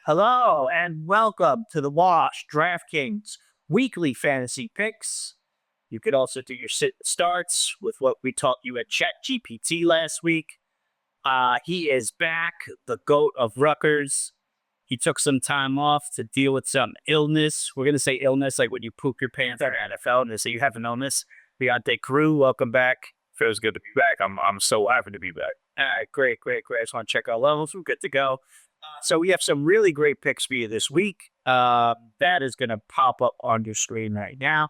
Hello and welcome to the Wash DraftKings weekly fantasy picks. You could also do your sit and starts with what we taught you at ChatGPT last week. He is back, the GOAT of Rutgers. He took some time off to deal with some illness. We're going to say illness like when you poop your pants at NFL and they say you have an illness. Deontay Crew, welcome back. Feels good to be back. I'm so happy to be back. All right, great. I just want to check our levels. We're good to go. So we have some really great picks for you this week. That is going to pop up on your screen right now.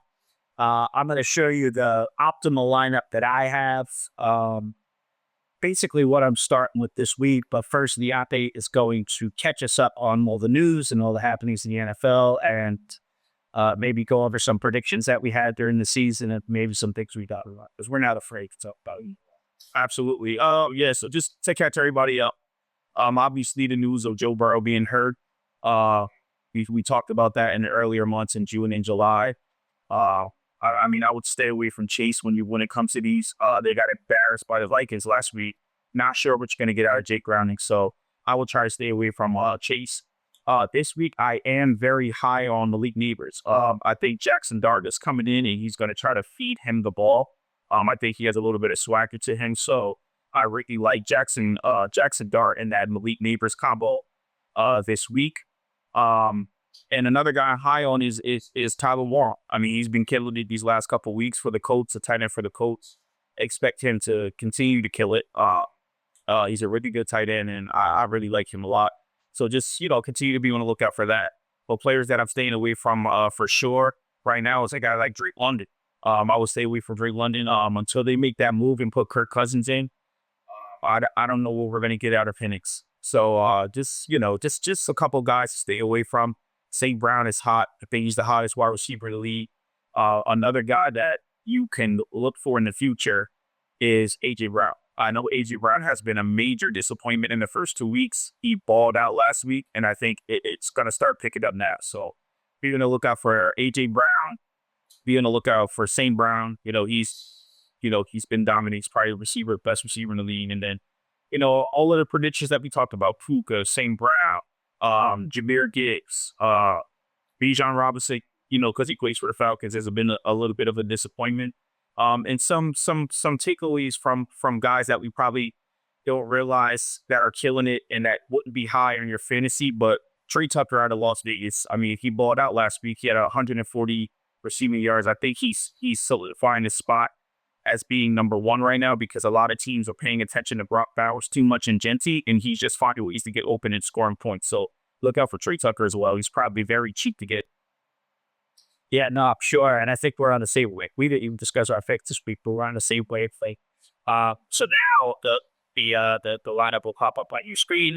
I'm going to show you the optimal lineup that I have. Basically what I'm starting with this week. But first, Deontay is going to catch us up on all the news and all the happenings in the NFL and maybe go over some predictions that we had during the season and maybe some things we got wrong because we're not afraid to talk about it. Absolutely. Yeah. So just to catch everybody up. Obviously the news of Joe Burrow being hurt. We talked about that in the earlier months in June and July. I mean, I would stay away from Chase when it comes to these. They got embarrassed by the Vikings last week. Not sure what you're going to get out of Jake Browning, so I will try to stay away from Chase. This week, I am very high on Malik Neighbors. I think Jackson Dart is coming in, and he's going to try to feed him the ball. I think he has a little bit of swagger to him, so I really like Jackson Dart and that Malik Neighbors combo this week. And another guy high on is Tyler Warren. I mean, he's been killing it these last couple of weeks for the Colts, a tight end for the Colts. Expect him to continue to kill it. He's a really good tight end, and I really like him a lot. So just, continue to be on the lookout for that. But players that I'm staying away from for sure right now is a guy like Drake London. I would stay away from Drake London until they make that move and put Kirk Cousins in. I don't know what we're going to get out of Penix. So just a couple guys to stay away from. St. Brown is hot. I think he's the hottest wide receiver in the league. Another guy that you can look for in the future is A.J. Brown. I know A.J. Brown has been a major disappointment in the first 2 weeks. He balled out last week, and I think it's going to start picking up now. So be on the lookout for A.J. Brown. Be on the lookout for St. Brown. He's been dominant. He's probably the best receiver in the league. And then, all of the predictions that we talked about, Puka, St. Brown, Jahmyr Gibbs, Bijan Robinson, because he plays for the Falcons, has been a little bit of a disappointment. And some takeaways from guys that we probably don't realize that are killing it and that wouldn't be high on your fantasy. But Trey Tucker out of Las Vegas, I mean, he balled out last week. He had 140 receiving yards. I think he's solidifying his spot as being number one right now because a lot of teams are paying attention to Brock Bowers too much in Genty, and he's just finding ways to get open and scoring points. So look out for Trey Tucker as well. He's probably very cheap to get. Yeah, no, I'm sure. And I think we're on the same wave. We didn't even discuss our picks this week, but we're on the same wavelength. So now the lineup will pop up on your screen.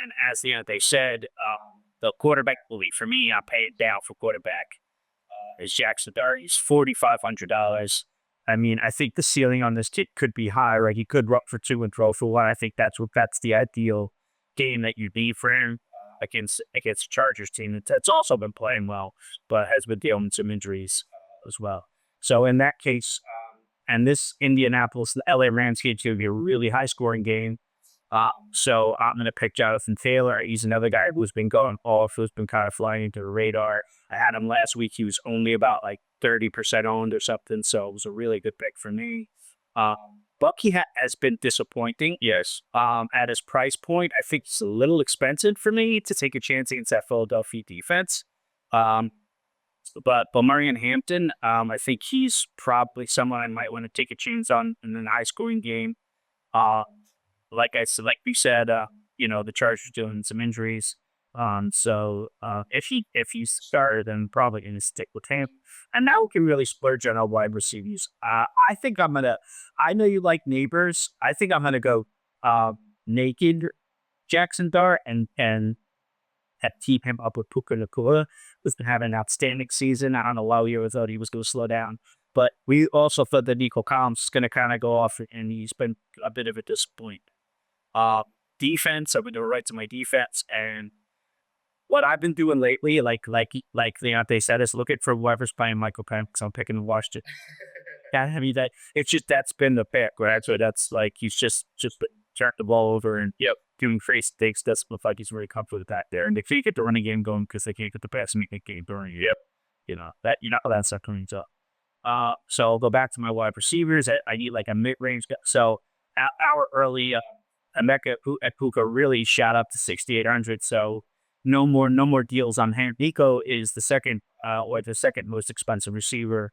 And as they said, the quarterback lead for me, I pay it down for quarterback. Is Jackson Dart. He's $4,500. I mean, I think the ceiling on this kid could be high, right? He could run for 2 and throw for 1. I think that's the ideal game that you need for him against the Chargers team that's also been playing well, but has been dealing with some injuries as well. So in that case, and this Indianapolis, the LA Rams game is going to be a really high scoring game. So I'm going to pick Jonathan Taylor. He's another guy who's been going off, who's been kind of flying into the radar. I had him last week. He was only about 30% owned or something. So it was a really good pick for me. Bucky has been disappointing. Yes. At his price point, I think it's a little expensive for me to take a chance against that Philadelphia defense. But Marion Hampton, I think he's probably someone I might want to take a chance on in an high scoring game. Like we said, the Chargers doing some injuries. So if he's started, then probably going to stick with him. And now we can really splurge on our wide receivers. I think I know you like Neighbors. I think I'm going to go naked Jackson Dart and team him up with Puka Nacua, who's been having an outstanding season. I don't know why we thought he was going to slow down. But we also thought that Nico Collins is going to kind of go off, and he's been a bit of a disappointment. Defense, I'm going to go right to my defense. And what I've been doing lately, like Deontay said, is looking for whoever's playing Michael Penix. I'm picking Washington. I mean, that's been the pick, right? So that's he's just turned the ball over and doing crazy things. Doesn't look like he's very comfortable with that there. And they can't get the running game going because they can't get the passing game going. Yep. That's not coming up. So I'll go back to my wide receivers. I need like a mid-range guy. So our early Emeka Puka really shot up to 6,800. So no more deals on him. Nico is the second most expensive receiver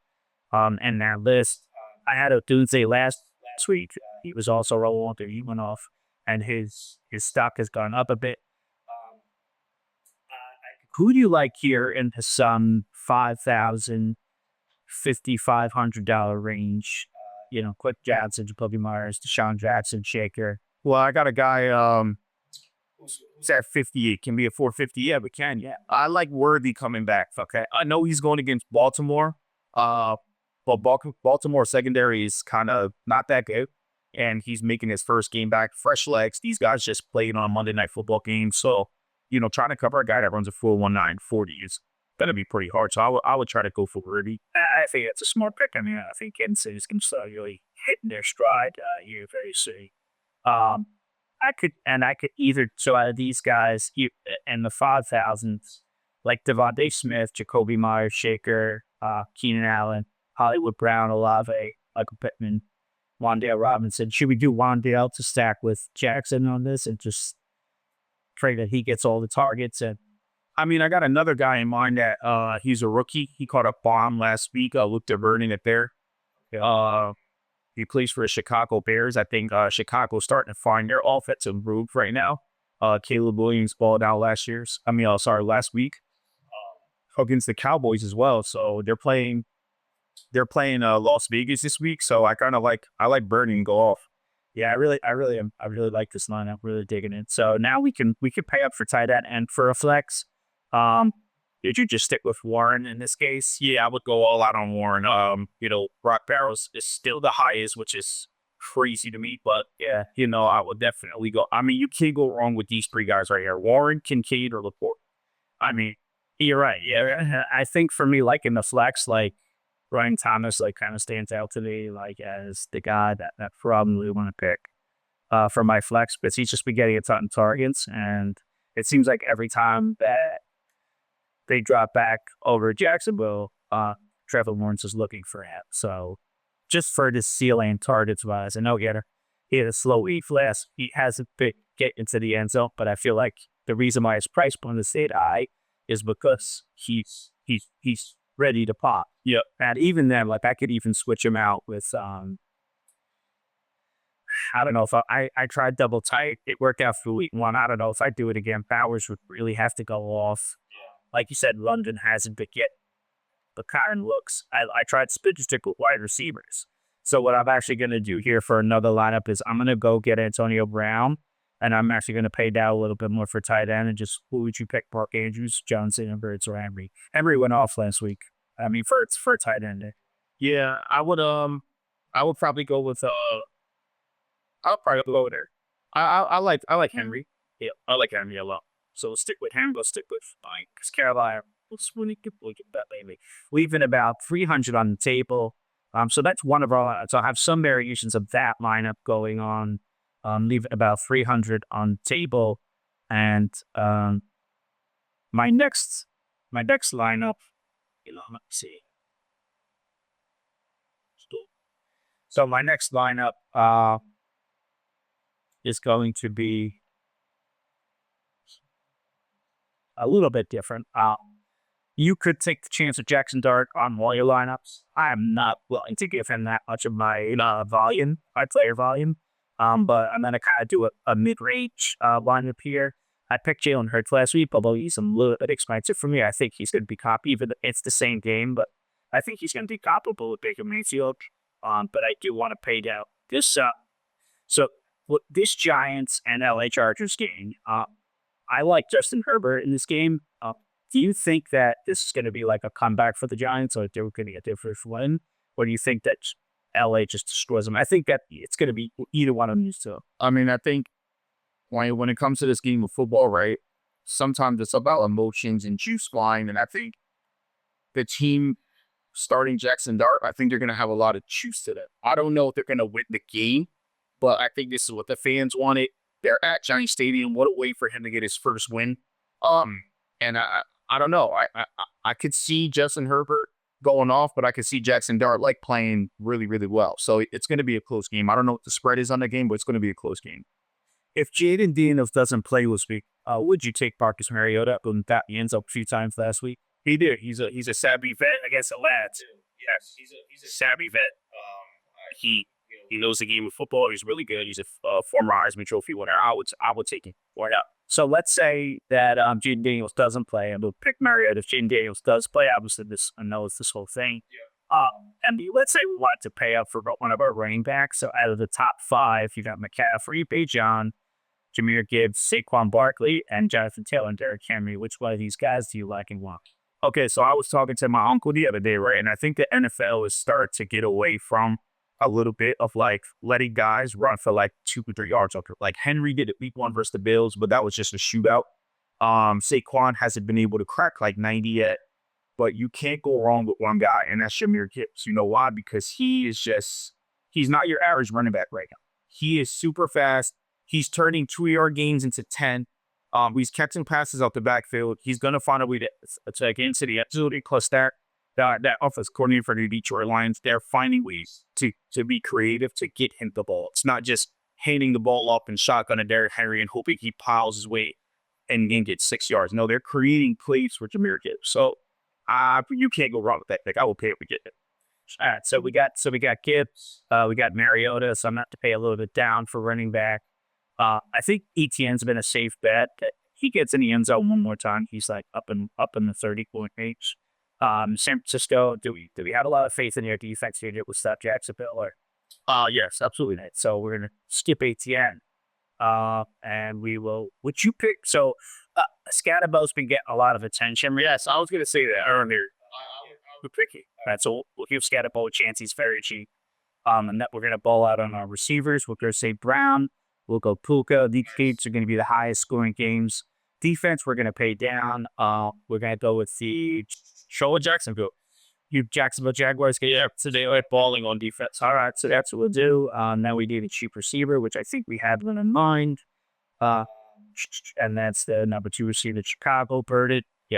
in that list. I had Odunze last week. He was also rolling after he went off, and his stock has gone up a bit. Who do you like here in the $5,000, $5,500 range? Quick Johnson, Jacoby Myers, Deshaun Jackson, Shaker. Well, I got a guy who's at 58. Can be a 450. Yeah, we can. Yeah, I like Worthy coming back. Okay, I know he's going against Baltimore. But Baltimore secondary is kind of not that good, and he's making his first game back. Fresh legs. These guys just played on a Monday Night Football game, so trying to cover a guy that runs a 4.19 40 is gonna be pretty hard. So I would try to go for Worthy. I think it's a smart pick. I mean, I think Kansas is going to start really hitting their stride here very soon. I could either, so out of these guys and the 5,000s, like Devontae Smith, Jacoby Myers, Shaker, Keenan Allen, Hollywood Brown, Olave, Michael Pittman, Wan'Dale Robinson. Should we do Wan'Dale to stack with Jackson on this and just pray that he gets all the targets? And I mean, I got another guy in mind that he's a rookie. He caught a bomb last week. I looked at burning it there. He plays for the Chicago Bears. I think Chicago's starting to find their offensive groove right now. Caleb Williams balled out last week against the Cowboys as well. So they're playing Las Vegas this week. So I like burning and go off. Yeah, I really like this lineup. Really digging it. So now we can pay up for tight end and for a flex. Did you just stick with Warren in this case? Yeah, I would go all out on Warren. Brock Barrows is still the highest, which is crazy to me. But yeah, I would definitely go. I mean, you can't go wrong with these three guys right here: Warren, Kincaid, or Laporte. I mean, you're right. Yeah, I think for me, like in the flex, like Ryan Thomas, like kind of stands out to me, like as the guy that probably want to pick for my flex, because he's just been getting a ton of targets, and it seems like every time that they drop back over Jacksonville, Trevor Lawrence is looking for him. So just for the ceiling targets wise, I know he had a slow week last. He hasn't get into the end zone, but I feel like the reason why his price point is stayed high is because he's ready to pop. Yeah. And even then, like I could even switch him out with I don't know if I tried double tight. It worked out for week one. I don't know if I do it again. Bowers would really have to go off. Like you said, London hasn't been yet. But Karen looks. I tried spin stick with wide receivers. So what I'm actually going to do here for another lineup is I'm going to go get Antonio Brown, and I'm actually going to pay down a little bit more for tight end. And just who would you pick? Mark Andrews, Johnson, and Birds, or Henry? Henry went off last week. I mean, for tight end. Yeah, I would probably go with I'll probably go there. I like Henry. Yeah, I like Henry a lot. So we'll stick with him. We'll stick with Mike. Because Carolina, we'll get that maybe. Leaving about 300 on the table. So that's one of our. So I have some variations of that lineup going on. Leaving about 300 on the table, and my next lineup. Let me see. So my next lineup is going to be a little bit different. You could take the chance of Jackson Dart on all your lineups. I am not willing to give him that much of my volume, my player volume. But I'm going to kind of do a mid-range lineup here. I picked Jalen Hurts last week, although he's a little bit expensive for me. I think he's going to be comparable, even though it's the same game, but I think he's going to be comparable with Baker Mayfield. But I do want to pay down this. So this Giants and LA Chargers game, I like Justin Herbert in this game. Do you think that this is going to be like a comeback for the Giants, or they're going to get their first win? Or do you think that LA just destroys them? I think that it's going to be either one of these two. I mean, I think when it comes to this game of football, right, sometimes it's about emotions and juice flying. And I think the team starting Jackson Dart, I think they're going to have a lot of juice to them. I don't know if they're going to win the game, but I think this is what the fans wanted. They're at Giant Stadium. What a way for him to get his first win. And I don't know. I could see Justin Herbert going off, but I could see Jackson Dart like playing really, really well. So it's going to be a close game. I don't know what the spread is on the game, but it's going to be a close game. If Jaden Daniels doesn't play this week, would you take Marcus Mariota? That he ends up a few times last week. He did. He's a savvy vet against the lads. Yes, he's a savvy vet. He knows the game of football. He's really good. He's a former Heisman Trophy winner. I would take him. Why not? So let's say that Jaden Daniels doesn't play, and we'll pick Mariota if Jaden Daniels does play. Obviously, I know it's this whole thing. Yeah. And let's say we want to pay up for one of our running backs. So out of the top 5, you got McCaffrey, Bijan, Jahmyr Gibbs, Saquon Barkley, and Jonathan Taylor and Derrick Henry. Which one of these guys do you like and want? Okay, so I was talking to my uncle the other day, right? And I think the NFL is starting to get away from a little bit of like letting guys run for like 2 or 3 yards. Like Henry did it week 1 versus the Bills, but that was just a shootout. Saquon hasn't been able to crack like 90 yet, but you can't go wrong with one guy, and that's Jahmyr Gibbs. You know why? Because he's not your average running back right now. He is super fast. He's turning 2-yard gains into 10. He's catching passes out the backfield. He's going to find a way to get into the end zone. Plus that offense coordinator for the Detroit Lions, they're finding ways to be creative to get him the ball. It's not just handing the ball up and shotgun to Derrick Henry and hoping he piles his weight and then gets 6 yards. No, they're creating plays for Jahmyr Gibbs. So you can't go wrong with that pick. I will pay it to get it. All right, so we got Gibbs, we got Mariota, so I'm going to have to pay a little bit down for running back. I think ETN's been a safe bet. He gets in the end zone one more time. He's like up in the 30-point range. San Francisco, do we have a lot of faith in their defense here with South Jacksonville? Or Yes, absolutely. So we're gonna skip ATN. And we will. Would you pick? So Scatterbo's been getting a lot of attention. Yes, I was gonna say that earlier. We're picky. Right, so we'll give Scatterbo a chance. He's very cheap. And that we're gonna ball out on our receivers. We're gonna say Brown. We'll go Puka. These games are going to be the highest scoring games. Defense, we're going to pay down. We're going to go with the Show Jacksonville. You Jacksonville Jaguars. Yeah, so they are balling on defense. All right, so that's what we'll do. Now we need a cheap receiver, which I think we had one in mind. And that's the number 2 receiver, Chicago, Birded. Yeah.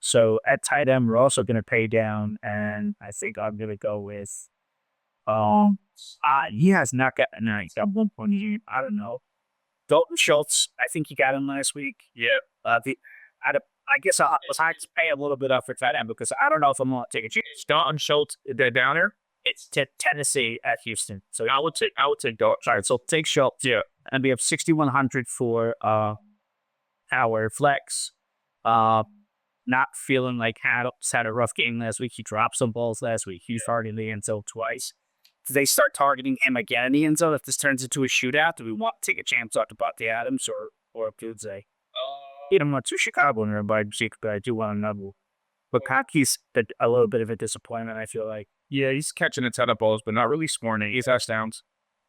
So at tight end, we're also going to pay down, and I think I'm going to go with. He has not gotten nice. At one point, I don't know. Dalton Schultz, I think he got him last week. Yeah. I guess I was high to pay a little bit up for tight end because I don't know if I'm going to take a chance. Dalton Schultz, they're down there. It's Tennessee at Houston. So I would take Dalton. Sorry, so take Schultz. Yeah. And we have 6,100 for our flex. Not feeling like Adams had a rough game last week. He dropped some balls last week. He was targeting the end zone twice. Do they start targeting him again in the end zone if this turns into a shootout? Do we want to take a chance on Devontae Adams or Kudze? I'm not too Chicago in but I do want another. But Kaki's a little bit of a disappointment, I feel like. Yeah, he's catching a ton of balls, but not really scoring any touchdowns.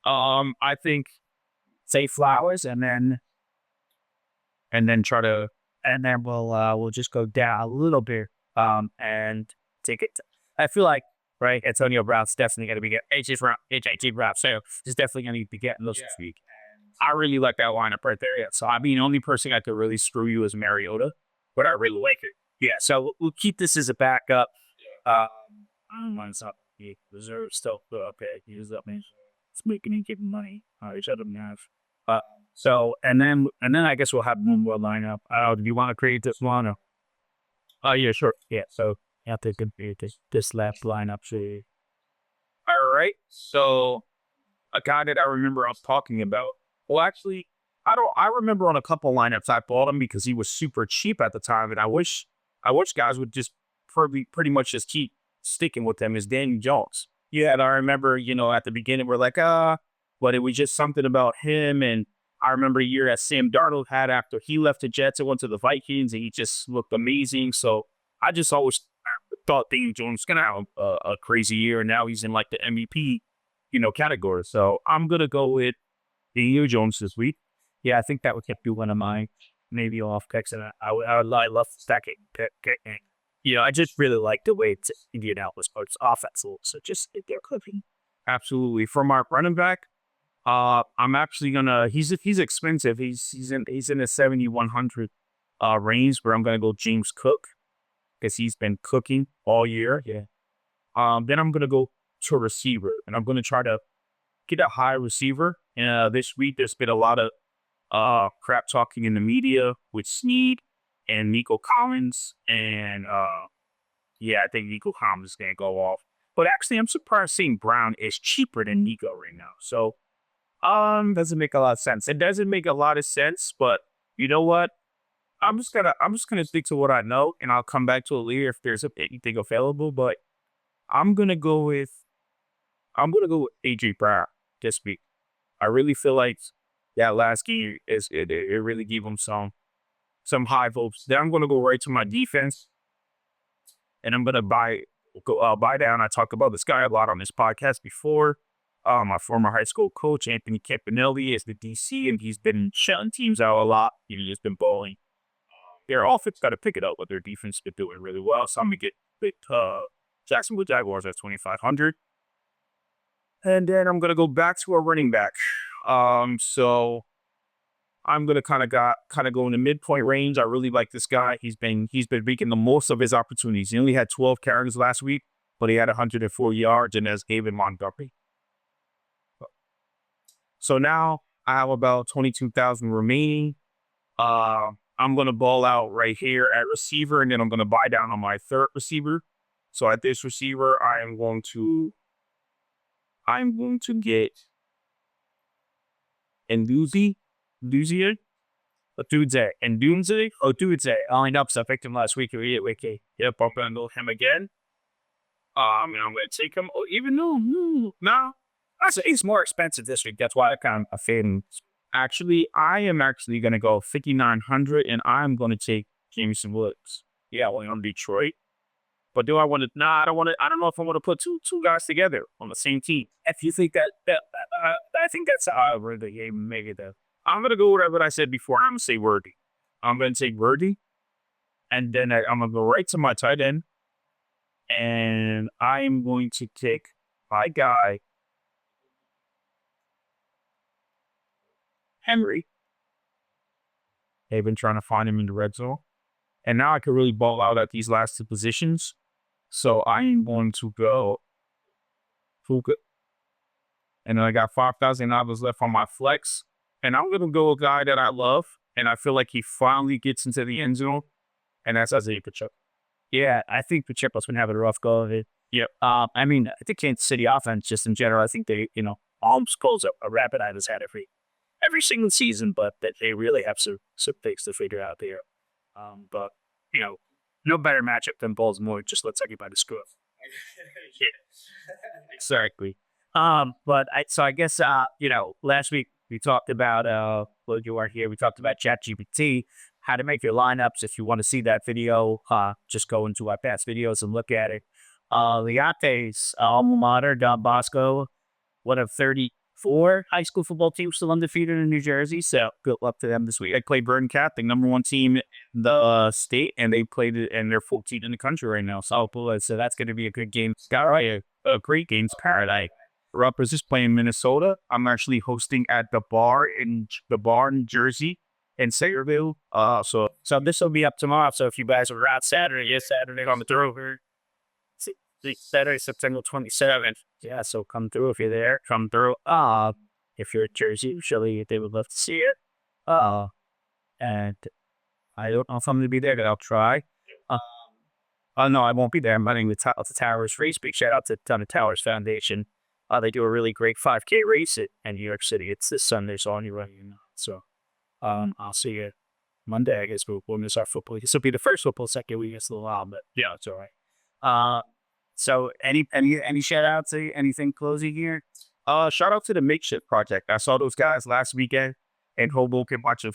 I think say Flowers and then try to we'll just go down a little bit and take it. I feel like right, Antonio Brown's definitely going to be getting AJ Brown. So he's definitely going to be getting those this week. I really like that lineup right there. Yeah. So I mean, the only person I could really screw you is Mariota, but I really like it. Yeah. So we'll keep this as a backup. Mine's not the reserve still okay. He's up, man. It's making him give money. All right, shut him down. So and then I guess we'll have one more lineup. Do you want to create this one? Or? Yeah, sure. Yeah. So you have to compute this left lineup. So. All right. So a guy that I remember us talking about. Well, actually, I remember on a couple lineups I bought him because he was super cheap at the time, and I wish guys would just pretty much just keep sticking with them. Is Daniel Jones? Yeah, and I remember at the beginning we're like but it was just something about him, and I remember a year that Sam Darnold had after he left the Jets and went to the Vikings, and he just looked amazing. So I just always thought Daniel Jones was gonna have a crazy year, and now he's in like the MVP category. So I'm gonna go with Daniel Jones this week. Yeah, I think that would be one of my maybe off picks, and I love stacking pick. Yeah, I just really like the way Indianapolis sports offense. So just they're cooking. Absolutely. For my running back, I'm actually gonna. He's expensive. He's in the 7,100 range. Where I'm gonna go James Cook because he's been cooking all year. Yeah. Then I'm gonna go to receiver, and I'm gonna try to get a high receiver. This week there's been a lot of crap talking in the media with Snead and Nico Collins, and yeah, I think Nico Collins is gonna go off. But actually, I'm surprised seeing Brown is cheaper than Nico right now. So doesn't make a lot of sense. It doesn't make a lot of sense, but you know what? I'm just gonna stick to what I know, and I'll come back to it later if there's anything available. But I'm gonna go with I'm gonna go with AJ Brown this week. I really feel like that last game it really gave him some high hopes. Then I'm gonna go right to my defense, and I'm gonna buy down. I talked about this guy a lot on this podcast before. My former high school coach Anthony Campanelli is the DC, and he's been shutting teams out a lot. He's just been bowling. Their offense got to pick it up, but their defense been doing really well. So I'm gonna get Jacksonville Jaguars at 2,500. And then I'm gonna go back to a running back. So I'm gonna kind of go in the midpoint range. I really like this guy. He's been making the most of his opportunities. He only had 12 carries last week, but he had 104 yards, and that's David Montgomery. So now I have about 22,000 remaining. I'm gonna ball out right here at receiver, and then I'm gonna buy down on my third receiver. So at this receiver, I'm going to get Nduzi, Ndunze. Oh, Dudze. I lined up, so I picked him last week. Wiki. Yep, I'm gonna go him again. And I'm gonna take him. Oh, even though, no, He's more expensive this week. That's why I kind of fading. actually, I am actually gonna go 5,900, and I'm gonna take Jameson Woods. Yeah, well, on Detroit. But do I want to? Nah, I don't want to. I don't know if I want to put two guys together on the same team. If you think I think that's however the game make it though. I'm gonna go with what I said before. I'm gonna say Worthy. I'm gonna take Worthy, and then I'm gonna go right to my tight end, and I'm going to take my guy Henry. They've been trying to find him in the red zone, and now I can really ball out at these last two positions. So I'm going to go Fuka, and then I got $5,000 left on my flex, and I'm gonna go a guy that I love, and I feel like he finally gets into the end zone, and that's Isaiah Pacheco. Yeah, I think Pacheco's been having a rough go of it. Yep. I mean, I think Kansas City offense just in general, I think they, Alms calls a rapid eye has had every single season, but that they really have some things to figure out there. But no better matchup than Baltimore. Just lets everybody screw up. Yeah. Exactly. I guess last week we talked about well, you are here. We talked about ChatGPT, how to make your lineups. If you want to see that video, just go into our past videos and look at it. Leonte's alma mater, Don Bosco, one of 34 high school football teams still undefeated in New Jersey. So good luck to them this week. They played Burton Cat, the number one team in the state, and they played it, and they're 14 in the country right now. So that's going to be a good game. Got right, a great game's paradise. Rupp is just playing Minnesota. I'm actually hosting at the bar in Jersey in Sayreville. So this will be up tomorrow. So if you guys are out Saturday, on the throw here. Saturday, September 27th. Yeah, so come through if you're there. Come through. If you're at Jersey, usually they would love to see it. And I don't know if I'm going to be there, but I'll try. No, I won't be there. I'm running the Towers race. Big shout out to the Towers Foundation. They do a really great 5K race in New York City. It's this Sunday, so I'll be running. So I'll see you Monday. I guess we'll miss our football. This will be the first football second week. It's a little while, but yeah, it's all right. So any shout out to anything closing here? Shout out to the Makeshift Project. I saw those guys last weekend in Hoboken watching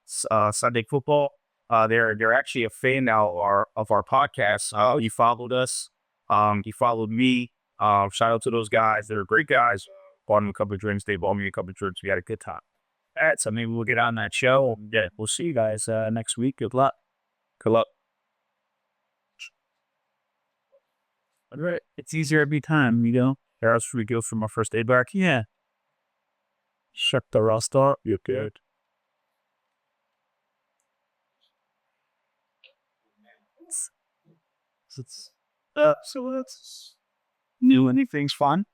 Sunday football. They're actually a fan now of our podcast. You followed us. You followed me. Shout out to those guys. They're great guys. Bought them a couple of drinks. They bought me a couple of drinks. We had a good time. All right, so maybe we'll get on that show. Yeah, we'll see you guys next week. Good luck. Good luck. All right. It's easier every time, There else we go for my first aid back. Yeah. Check the roster. You're good. So let's new anything's fun.